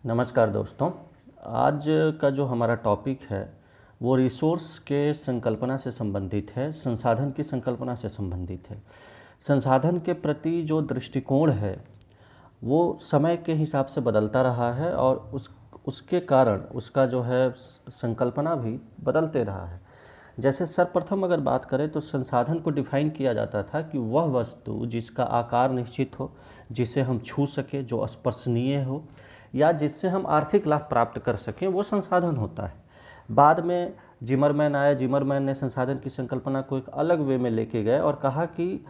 नमस्कार दोस्तों। आज का जो हमारा टॉपिक है वो रिसोर्स के संकल्पना से संबंधित है, संसाधन की संकल्पना से संबंधित है। संसाधन के प्रति जो दृष्टिकोण है वो समय के हिसाब से बदलता रहा है और उसके कारण उसका जो है संकल्पना भी बदलते रहा है। जैसे सर्वप्रथम अगर बात करें तो संसाधन को डिफाइन किया जाता था कि वह वस्तु जिसका आकार निश्चित हो, जिसे हम छू सकें, जो स्पर्शनीय हो या जिससे हम आर्थिक लाभ प्राप्त कर सकें, वो संसाधन होता है। बाद में जिमरमैन आया। जिमरमैन ने संसाधन की संकल्पना को एक अलग वे में लेके गए और कहा कि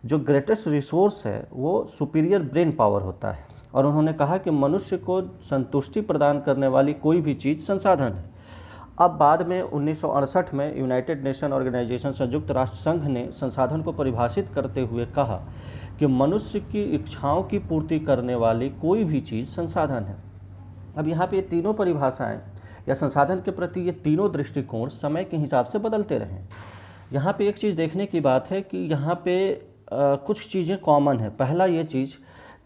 जो ग्रेटेस्ट रिसोर्स है वो सुपीरियर ब्रेन पावर होता है, और उन्होंने कहा कि मनुष्य को संतुष्टि प्रदान करने वाली कोई भी चीज़ संसाधन है। अब बाद में 1968 में यूनाइटेड नेशन ऑर्गेनाइजेशन, संयुक्त राष्ट्र संघ ने संसाधन को परिभाषित करते हुए कहा कि मनुष्य की इच्छाओं की पूर्ति करने वाली कोई भी चीज़ संसाधन है। अब यहाँ पे ये तीनों परिभाषाएं या संसाधन के प्रति ये तीनों दृष्टिकोण समय के हिसाब से बदलते रहे। यहाँ पे एक चीज़ देखने की बात है कि यहाँ पे कुछ चीज़ें कॉमन है। पहला ये चीज़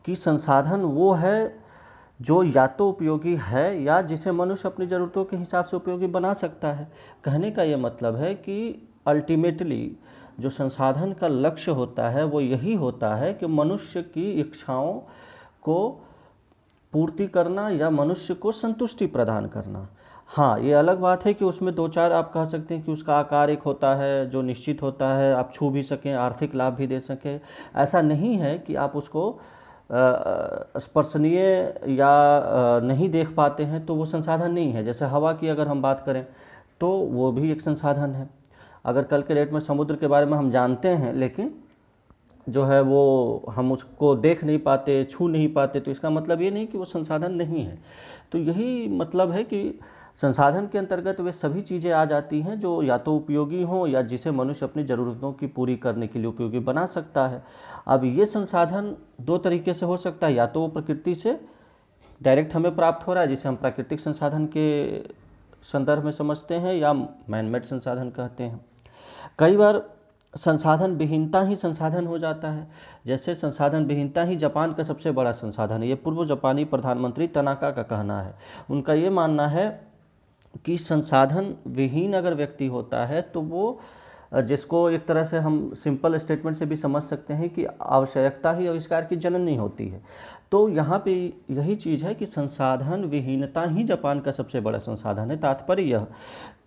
कि संसाधन वो है जो या तो उपयोगी है या जिसे मनुष्य अपनी ज़रूरतों के हिसाब से उपयोगी बना सकता है। कहने का ये मतलब है कि अल्टीमेटली जो संसाधन का लक्ष्य होता है वो यही होता है कि मनुष्य की इच्छाओं को पूर्ति करना या मनुष्य को संतुष्टि प्रदान करना। हाँ, ये अलग बात है कि उसमें दो चार आप कह सकते हैं कि उसका आकार एक होता है जो निश्चित होता है, आप छू भी सकें, आर्थिक लाभ भी दे सकें। ऐसा नहीं है कि आप उसको स्पर्शनीय या नहीं देख पाते हैं तो वो संसाधन नहीं है। जैसे हवा की अगर हम बात करें तो वो भी एक संसाधन है। अगर कल के डेट में समुद्र के बारे में हम जानते हैं लेकिन जो है वो हम उसको देख नहीं पाते, छू नहीं पाते, तो इसका मतलब ये नहीं कि वो संसाधन नहीं है। तो यही मतलब है कि संसाधन के अंतर्गत वे सभी चीज़ें आ जाती हैं जो या तो उपयोगी हों या जिसे मनुष्य अपनी ज़रूरतों की पूरी करने के लिए उपयोगी बना सकता है। अब ये संसाधन दो तरीके से हो सकता है, या तो वो प्रकृति से डायरेक्ट हमें प्राप्त हो रहा है जिसे हम प्राकृतिक संसाधन के संदर्भ में समझते हैं या मैनमेड संसाधन कहते हैं। कई बार संसाधन विहीनता ही संसाधन हो जाता है। जैसे संसाधन विहीनता ही जापान का सबसे बड़ा संसाधन है। ये पूर्व जापानी प्रधानमंत्री तनाका का कहना है। उनका ये मानना है कि संसाधन विहीन अगर व्यक्ति होता है तो वो, जिसको एक तरह से हम सिंपल स्टेटमेंट से भी समझ सकते हैं कि आवश्यकता ही आविष्कार की जननी होती है। तो यहाँ पे यही चीज़ है कि संसाधन विहीनता ही जापान का सबसे बड़ा संसाधन है। तात्पर्य यह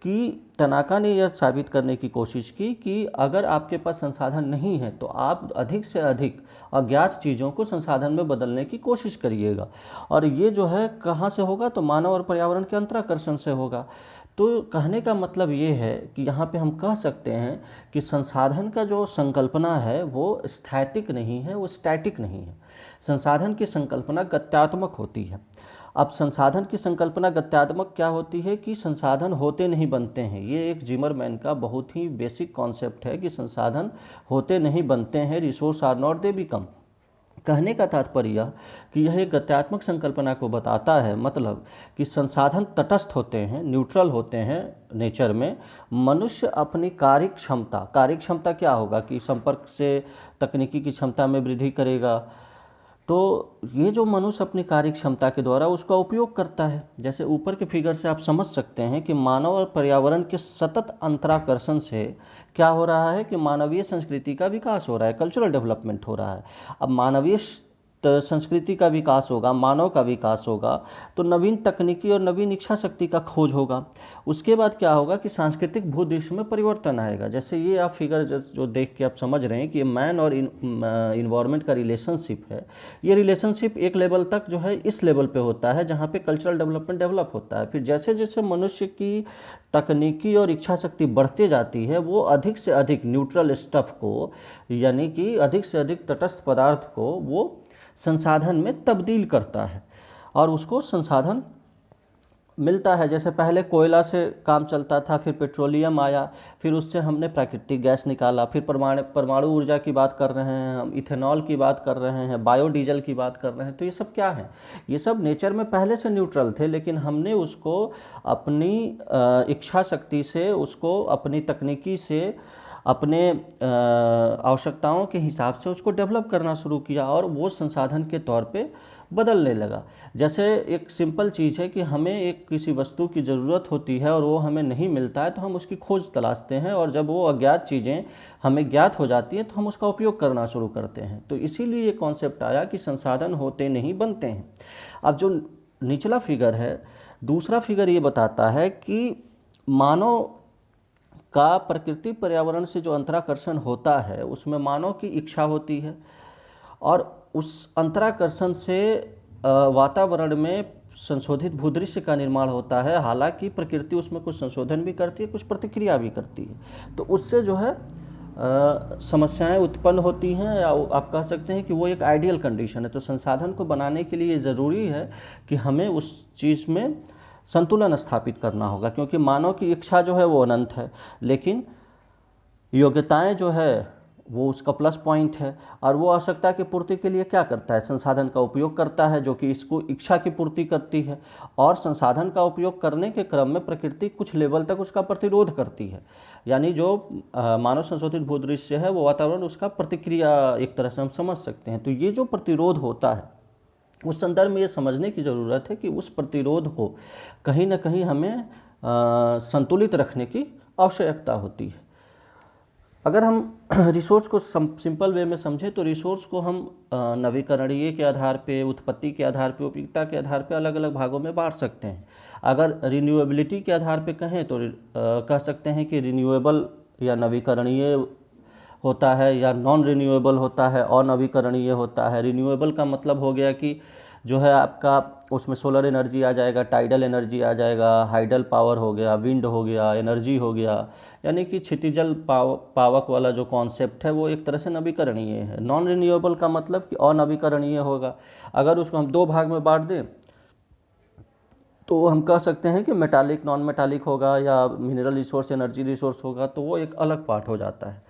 कि तनाका ने यह साबित करने की कोशिश की कि अगर आपके पास संसाधन नहीं है तो आप अधिक से अधिक अज्ञात चीज़ों को संसाधन में बदलने की कोशिश करिएगा, और ये जो है कहाँ से होगा, तो मानव और पर्यावरण के अंतराकर्षण से होगा। तो कहने का मतलब ये है कि यहाँ पे हम कह सकते हैं कि संसाधन का जो संकल्पना है वो स्थैतिक नहीं है, वो स्टैटिक नहीं है। संसाधन की संकल्पना गत्यात्मक होती है। अब संसाधन की संकल्पना गत्यात्मक क्या होती है कि संसाधन होते नहीं बनते हैं। ये एक जिमरमैन का बहुत ही बेसिक कॉन्सेप्ट है कि संसाधन होते नहीं बनते हैं, resource are not they become. कहने का तात्पर्य यह कि यह एक गत्यात्मक संकल्पना को बताता है, मतलब कि संसाधन तटस्थ होते हैं, न्यूट्रल होते हैं नेचर में। मनुष्य अपनी कार्य क्षमता क्या होगा कि संपर्क से तकनीकी की क्षमता में वृद्धि करेगा। तो ये जो मनुष्य अपनी कार्य क्षमता के द्वारा उसका उपयोग करता है। जैसे ऊपर के फिगर से आप समझ सकते हैं कि मानव और पर्यावरण के सतत अंतराकर्षण से क्या हो रहा है कि मानवीय संस्कृति का विकास हो रहा है, कल्चरल डेवलपमेंट हो रहा है। अब मानवीय संस्कृति का विकास होगा, मानव का विकास होगा, तो नवीन तकनीकी और नवीन इच्छा शक्ति का खोज होगा। उसके बाद क्या होगा कि सांस्कृतिक भूदृश्य में परिवर्तन आएगा। जैसे ये आप फिगर जो देख के आप समझ रहे हैं कि ये मैन और इन्वायरमेंट का रिलेशनशिप है। ये रिलेशनशिप एक लेवल तक जो है इस लेवल पे होता है जहाँ पे कल्चरल डेवलपमेंट डेवलप होता है। फिर जैसे जैसे मनुष्य की तकनीकी और इच्छा शक्ति बढ़ती जाती है वो अधिक से अधिक न्यूट्रल स्टफ को, यानी कि अधिक से अधिक तटस्थ पदार्थ को वो संसाधन में तब्दील करता है और उसको संसाधन मिलता है। जैसे पहले कोयला से काम चलता था, फिर पेट्रोलियम आया, फिर उससे हमने प्राकृतिक गैस निकाला, फिर परमाणु ऊर्जा की बात कर रहे हैं हम, इथेनॉल की बात कर रहे हैं, बायोडीजल की बात कर रहे हैं। तो ये सब क्या है? ये सब नेचर में पहले से न्यूट्रल थे, लेकिन हमने उसको अपनी इच्छा शक्ति से, उसको अपनी तकनीकी से, अपने आवश्यकताओं के हिसाब से उसको डेवलप करना शुरू किया और वो संसाधन के तौर पे बदलने लगा। जैसे एक सिंपल चीज़ है कि हमें एक किसी वस्तु की ज़रूरत होती है और वो हमें नहीं मिलता है तो हम उसकी खोज तलाशते हैं, और जब वो अज्ञात चीज़ें हमें ज्ञात हो जाती हैं तो हम उसका उपयोग करना शुरू करते हैं। तो इसीलिए ये कॉन्सेप्ट आया कि संसाधन होते नहीं बनते हैं। अब जो निचला फिगर है, दूसरा फिगर ये बताता है कि मानव का प्रकृति पर्यावरण से जो अंतराकर्षण होता है उसमें मानव की इच्छा होती है, और उस अंतराकर्षण से वातावरण में संशोधित भूदृश्य का निर्माण होता है। हालांकि प्रकृति उसमें कुछ संशोधन भी करती है, कुछ प्रतिक्रिया भी करती है। तो उससे जो है समस्याएं उत्पन्न होती हैं, या आप कह सकते हैं कि वो एक आइडियल कंडीशन है। तो संसाधन को बनाने के लिए ज़रूरी है कि हमें उस चीज़ में संतुलन स्थापित करना होगा, क्योंकि मानव की इच्छा जो है वो अनंत है, लेकिन योग्यताएं जो है वो उसका प्लस पॉइंट है। और वो आवश्यकता की पूर्ति के लिए क्या करता है, संसाधन का उपयोग करता है, जो कि इसको इच्छा की पूर्ति करती है। और संसाधन का उपयोग करने के क्रम में प्रकृति कुछ लेवल तक उसका प्रतिरोध करती है, यानी जो मानव संशोधित भूदृश्य है वो वातावरण उसका प्रतिक्रिया एक तरह से हम समझ सकते हैं। तो ये जो प्रतिरोध होता है उस संदर्भ में ये समझने की ज़रूरत है कि उस प्रतिरोध को कहीं ना कहीं हमें संतुलित रखने की आवश्यकता होती है। अगर हम रिसोर्स को सिंपल वे में समझें तो रिसोर्स को हम नवीकरणीय के आधार पे, उत्पत्ति के आधार पे, उपयोगिता के आधार पे अलग अलग भागों में बांट सकते हैं। अगर रिन्यूएबिलिटी के आधार पे कहें तो कह सकते हैं कि रिन्यूएबल या नवीकरणीय होता है, या नॉन रिन्यूएबल होता है, अनवीकरणीय होता है। रिन्यूएबल का मतलब हो गया कि जो है आपका उसमें सोलर एनर्जी आ जाएगा, टाइडल एनर्जी आ जाएगा, हाइडल पावर हो गया, विंड हो गया, एनर्जी हो गया, यानी कि क्षितिजल पावक वाला जो कॉन्सेप्ट है वो एक तरह से नवीकरणीय है। नॉन रिन्यूएबल का मतलब कि अनवीकरणीय होगा। अगर उसको हम दो भाग में बांट दें तो हम कह सकते हैं कि मेटालिक, नॉन मेटालिक होगा, या मिनरल रिसोर्स, एनर्जी रिसोर्स होगा, तो वो एक अलग पार्ट हो जाता है।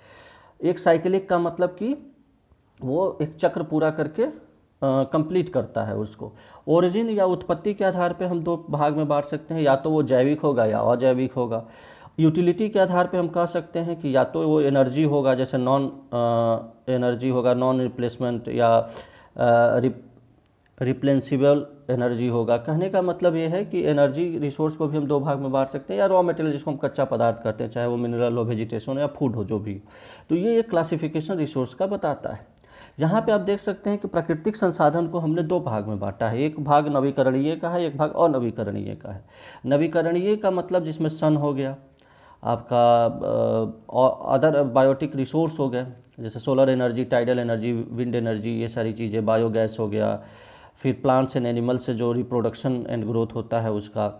एक साइकिलिक का मतलब कि वो एक चक्र पूरा करके कंप्लीट करता है उसको। ओरिजिन या उत्पत्ति के आधार पे हम दो भाग में बांट सकते हैं, या तो वो जैविक होगा या अजैविक होगा। यूटिलिटी के आधार पे हम कह सकते हैं कि या तो वो एनर्जी होगा, जैसे नॉन एनर्जी होगा, नॉन रिप्लेसमेंट, या रिप्लेसेबल एनर्जी होगा। कहने का मतलब ये है कि एनर्जी रिसोर्स को भी हम दो भाग में बांट सकते हैं, या रॉ मटेरियल जिसको हम कच्चा पदार्थ कहते हैं, चाहे वो मिनरल हो, वेजिटेशन या फूड हो, जो भी। तो ये एक क्लासिफिकेशन रिसोर्स का बताता है। यहाँ पे आप देख सकते हैं कि प्राकृतिक संसाधन को हमने दो भाग में बांटा है। एक भाग नवीकरणीय का है, एक भाग अनवीकरणीय का है। नवीकरणीय का मतलब जिसमें सन हो गया, आपका अदर बायोटिक रिसोर्स हो गए, जैसे solar energy, tidal energy, wind energy, ये सारी चीज़ें, बायोगैस हो गया, फिर प्लांट्स एंड एनिमल से जो रिप्रोडक्शन एंड ग्रोथ होता है उसका,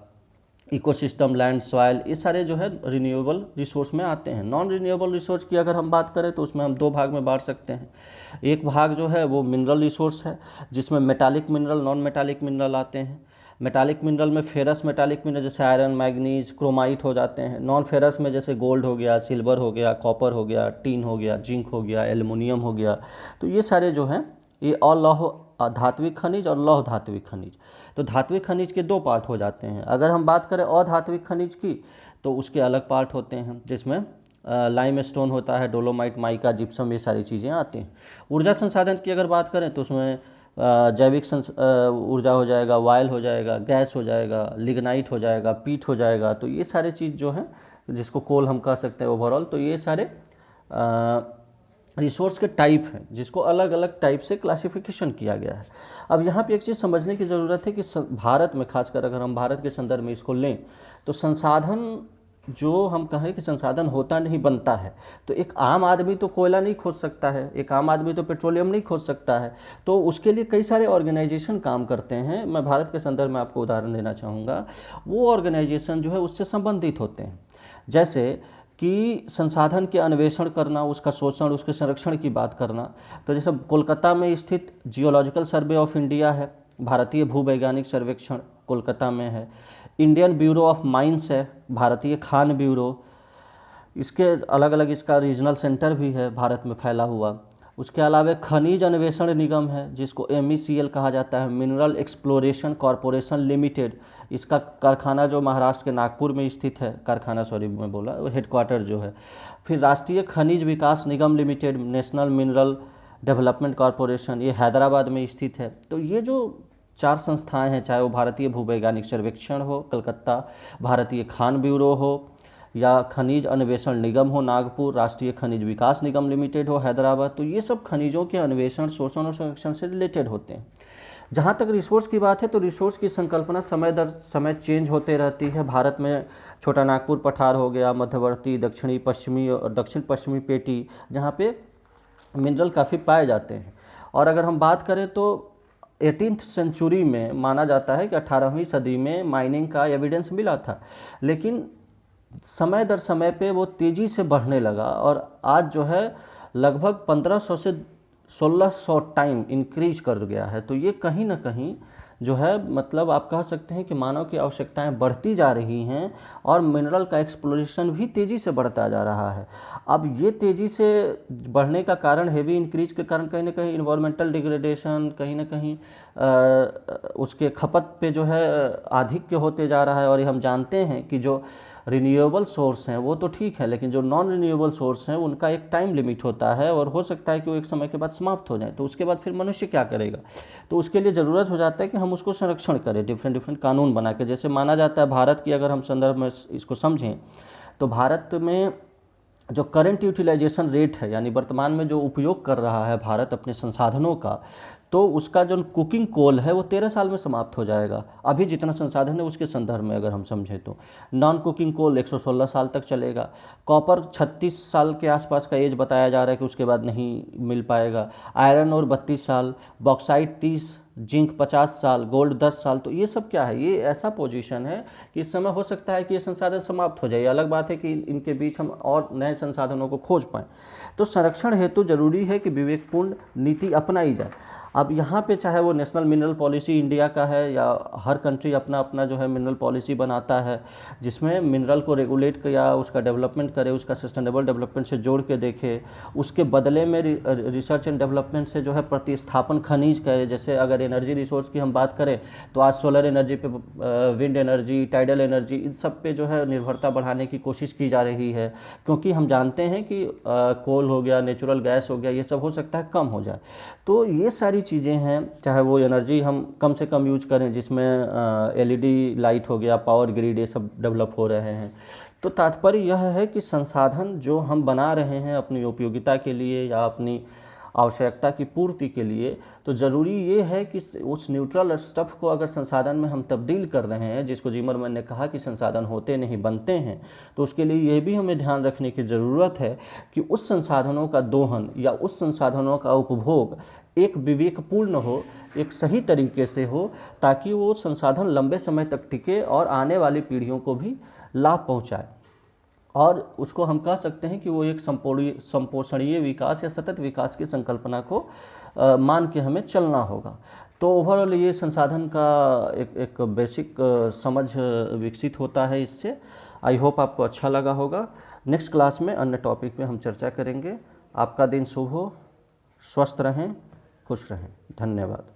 इकोसिस्टम, लैंड, सॉइल, ये सारे जो है रिन्यूएबल रिसोर्स में आते हैं। नॉन रिन्यूएबल रिसोर्स की अगर हम बात करें तो उसमें हम दो भाग में बांट सकते हैं। एक भाग जो है वो मिनरल रिसोर्स है, जिसमें metallic mineral, non metallic mineral आते हैं। मेटालिक मिनरल में फेरस मेटालिक मिनरल जैसे आयरन, मैग्नीज, क्रोमाइट हो जाते हैं। नॉन फेरस में जैसे गोल्ड हो गया, सिल्वर हो गया, कॉपर हो गया, टीन हो गया, जिंक हो गया, एल्युमिनियम हो गया। तो ये सारे जो हैं ये अलौह धात्विक खनिज और लौह धात्विक खनिज। तो धात्विक खनिज के दो पार्ट हो जाते हैं। अगर हम बात करें अधात्विक खनिज की तो उसके अलग पार्ट होते हैं, जिसमें लाइम स्टोन होता है, डोलोमाइट, माइका, जिप्सम, ये सारी चीज़ें आती हैं। ऊर्जा संसाधन की अगर बात करें तो उसमें जैविक ऊर्जा हो जाएगा, वायल हो जाएगा, गैस हो जाएगा, लिग्नाइट हो जाएगा, पीट हो जाएगा। तो ये सारे चीज़ जो हैं, जिसको कोल हम कह सकते हैं ओवरऑल, तो ये सारे रिसोर्स के टाइप हैं, जिसको अलग अलग टाइप से क्लासिफिकेशन किया गया है। अब यहाँ पे एक चीज़ समझने की ज़रूरत है कि भारत में, खासकर अगर हम भारत के संदर्भ में इसको लें, तो संसाधन जो हम कहें कि संसाधन होता नहीं बनता है, तो एक आम आदमी तो कोयला नहीं खोज सकता है, एक आम आदमी तो पेट्रोलियम नहीं खोज सकता है। तो उसके लिए कई सारे ऑर्गेनाइजेशन काम करते हैं। मैं भारत के संदर्भ में आपको उदाहरण देना चाहूँगा। वो ऑर्गेनाइजेशन जो है उससे संबंधित होते हैं, जैसे कि संसाधन के अन्वेषण करना, उसका शोषण, उसके संरक्षण की बात करना। तो जैसे कोलकाता में स्थित जियोलॉजिकल सर्वे ऑफ इंडिया है, भारतीय भूवैज्ञानिक सर्वेक्षण कोलकाता में है। इंडियन ब्यूरो ऑफ माइंस है, भारतीय खान ब्यूरो, इसके अलग अलग इसका रीजनल सेंटर भी है भारत में फैला हुआ। उसके अलावा खनिज अन्वेषण निगम है, जिसको MECL कहा जाता है, मिनरल एक्सप्लोरेशन कॉरपोरेशन लिमिटेड। इसका कारखाना जो महाराष्ट्र के नागपुर में स्थित है, कारखाना सॉरी मैं बोला, वो हेडक्वार्टर जो है। फिर राष्ट्रीय खनिज विकास निगम limited, national mineral development corporation, ये हैदराबाद में स्थित है। तो ये जो 4 संस्थाएं हैं, चाहे वो भारतीय भूवैज्ञानिक सर्वेक्षण हो कलकत्ता, भारतीय खान ब्यूरो हो, या खनिज अन्वेषण निगम हो नागपुर, राष्ट्रीय खनिज विकास निगम लिमिटेड हो हैदराबाद। तो ये सब खनिजों के अन्वेषण, शोषण और संरक्षण से रिलेटेड होते हैं। जहाँ तक रिसोर्स की बात है तो रिसोर्स की संकल्पना समय दर समय चेंज होते रहती है। भारत में छोटा नागपुर पठार हो गया, मध्यवर्ती, दक्षिणी पश्चिमी और दक्षिण पश्चिमी पेटी, जहाँ पे मिनरल काफ़ी पाए जाते हैं। और अगर हम बात करें तो 18th सेंचुरी में माना जाता है कि 18वीं सदी में माइनिंग का एविडेंस मिला था, लेकिन समय दर समय पे वो तेज़ी से बढ़ने लगा और आज जो है लगभग 1500 से 1600 टाइम इंक्रीज कर गया है। तो ये कहीं ना कहीं जो है मतलब आप कह सकते हैं कि मानव की आवश्यकताएं बढ़ती जा रही हैं और मिनरल का एक्सप्लोरेशन भी तेज़ी से बढ़ता जा रहा है। अब ये तेज़ी से बढ़ने का कारण, हेवी इंक्रीज के कारण कहीं ना कहीं इन्वायरमेंटल डिग्रेडेशन, कहीं ना कहीं उसके खपत पे जो है आधिक्य होते जा रहा है। और ये हम जानते हैं कि जो रिन्यूएबल सोर्स हैं वो तो ठीक है, लेकिन जो नॉन रिन्यूएबल सोर्स हैं उनका एक टाइम लिमिट होता है और हो सकता है कि वो एक समय के बाद समाप्त हो जाए। तो उसके बाद फिर मनुष्य क्या करेगा? तो उसके लिए ज़रूरत हो जाता है कि हम उसको संरक्षण करें, डिफरेंट कानून बना के। जैसे माना जाता है भारत की अगर हम संदर्भ में इसको समझें तो भारत में जो करंट यूटिलाइजेशन रेट है, यानी वर्तमान में जो उपयोग कर रहा है भारत अपने संसाधनों का, तो उसका जो कुकिंग कोल है वो 13 साल में समाप्त हो जाएगा। अभी जितना संसाधन है उसके संदर्भ में अगर हम समझें तो नॉन कुकिंग कोल 116 साल तक चलेगा। कॉपर 36 साल के आसपास का एज बताया जा रहा है कि उसके बाद नहीं मिल पाएगा। आयरन और 32 साल, बॉक्साइट 30, जिंक 50 साल, गोल्ड 10 साल। तो ये सब क्या है? ये ऐसा पोजीशन है कि इस समय हो सकता है कि ये संसाधन समाप्त हो जाए। अलग बात है कि इनके बीच हम और नए संसाधनों को खोज पाएँ। तो संरक्षण हेतु जरूरी है कि विवेकपूर्ण नीति अपनाई जाए। अब यहाँ पे चाहे वो नेशनल मिनरल पॉलिसी इंडिया का है या हर कंट्री अपना अपना जो है मिनरल पॉलिसी बनाता है, जिसमें मिनरल को रेगुलेट या उसका डेवलपमेंट करे, उसका सस्टेनेबल डेवलपमेंट से जोड़ के देखे, उसके बदले में रिसर्च एंड डेवलपमेंट से जो है प्रतिस्थापन खनिज करे। जैसे अगर एनर्जी रिसोर्स की हम बात करें तो आज सोलर एनर्जी पे, विंड एनर्जी, टाइडल एनर्जी, इन सब पे जो है निर्भरता बढ़ाने की कोशिश की जा रही है, क्योंकि हम जानते हैं कि कोल हो गया, नेचुरल गैस हो गया, ये सब हो सकता है कम हो जाए। तो ये सारी चीज़ें हैं, चाहे वो एनर्जी हम कम से कम यूज करें, जिसमें एलईडी लाइट हो गया, पावर ग्रिड, ये सब डेवलप हो रहे हैं। तो तात्पर्य यह है कि संसाधन जो हम बना रहे हैं अपनी उपयोगिता के लिए या अपनी आवश्यकता की पूर्ति के लिए, तो ज़रूरी ये है कि उस न्यूट्रल स्टफ को अगर संसाधन में हम तब्दील कर रहे हैं, जिसको जिमरमैन ने कहा कि संसाधन होते नहीं बनते हैं, तो उसके लिए ये भी हमें ध्यान रखने की ज़रूरत है कि उस संसाधनों का दोहन या उस संसाधनों का उपभोग एक विवेकपूर्ण हो, एक सही तरीके से हो, ताकि वो संसाधन लंबे समय तक टिके और आने वाली पीढ़ियों को भी लाभ पहुँचाए। और उसको हम कह सकते हैं कि वो एक संपोषणीय विकास या सतत विकास की संकल्पना को मान के हमें चलना होगा। तो ओवरऑल ये संसाधन का एक बेसिक समझ विकसित होता है इससे। आई होप आपको अच्छा लगा होगा। नेक्स्ट क्लास में अन्य टॉपिक पे हम चर्चा करेंगे। आपका दिन शुभ हो, स्वस्थ रहें, खुश रहें। धन्यवाद।